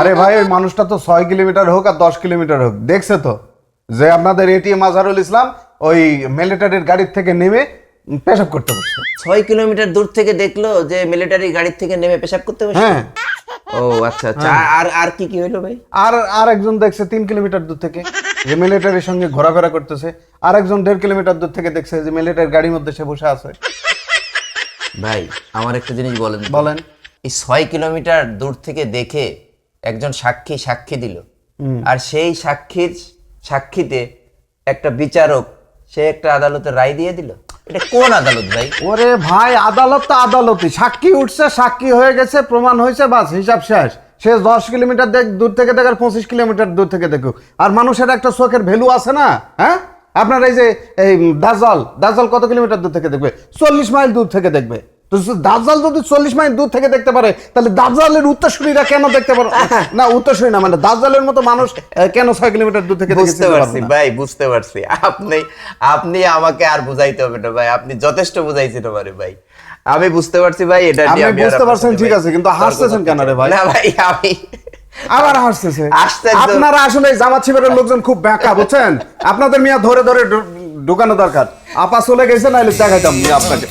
আরে ভাই ওই মানুষটা তো 6 কিলোমিটার হোক আর 10 কিলোমিটার হোক দেখছে তো যে আপনাদের এটিএম আজহারুল ইসলাম ওই মিলিটারির গাড়ির থেকে নেমে পেশাব করতে বসছে। 6 কিলোমিটার দূর থেকে দেখলো যে মিলিটারি গাড়ির থেকে নেমে পেশাব করতে বসে। হ্যাঁ। ও আচ্ছা আচ্ছা, আর আর কি কি হইলো ভাই? আর একজন দেখছে 3 কিলোমিটার দূর থেকে যে মিলিটারির সঙ্গে ঘোরাফেরা করতেছে। আর একজন 1.5 কিলোমিটার দূর থেকে দেখছে যে মিলিটারির গাড়ির মধ্যে সে বসে আছে। ভাই আমার একটা জিনিস বলেন তো। বলেন। এই 6 কিলোমিটার দূর থেকে দেখে একজন সাক্ষী দিল, আর সেই সাক্ষীতে একটা বিচারক সে একটা আদালতে রায় দিয়ে দিল। এটা কোন আদালত ভাই? ওরে ভাই আদালত তো আদালতই, সাক্ষী উঠছে, সাক্ষী হয়ে গেছে, প্রমাণ হয়েছে, বাস হিসাব শেষ। সে 10 কিলোমিটার দূর থেকে দেখ আর 25 কিলোমিটার দূর থেকে দেখুক, আর মানুষের একটা চোখের ভ্যালু আছে না? হ্যাঁ, আপনার এই যে এই দাজ্জাল কত কিলোমিটার দূর থেকে দেখবে? 40 মাইল দূর থেকে দেখবে। তো দাজ্জাল যদি 40 মাইল দূর থেকে দেখতে পারে, তাহলে দাজ্জালের উত্তরসূরিরা কেন দেখতে পারে না? উত্তরসূরি না মানে দাজ্জালের মতো মানুষ কেন 6 কিলোমিটার দূর থেকে বুঝতে পারছি ভাই, বুঝতে পারছি। আপনি আমাকে আর বুঝাইতে হবে না ভাই, আপনি যথেষ্ট বুঝাইছেন আমারে ভাই। আমি বুঝতে পারছি ভাই। এটা নিয়ে আপনি বুঝতে পারছেন, ঠিক আছে, কিন্তু হাসতেছেন কেন রে ভাই? না ভাই, আমি আবার হাসতেছে। হাসতেছে। আপনারা আসলে জামাত শিবিরের লোকজন খুব ব্যাকা, বুঝছেন? আপনাদের মিয়া ধরে ধরে ঢুকানো দরকার। আপা চলে গেছে, নাইলে দেখাইতাম মিয়া আপনাকে।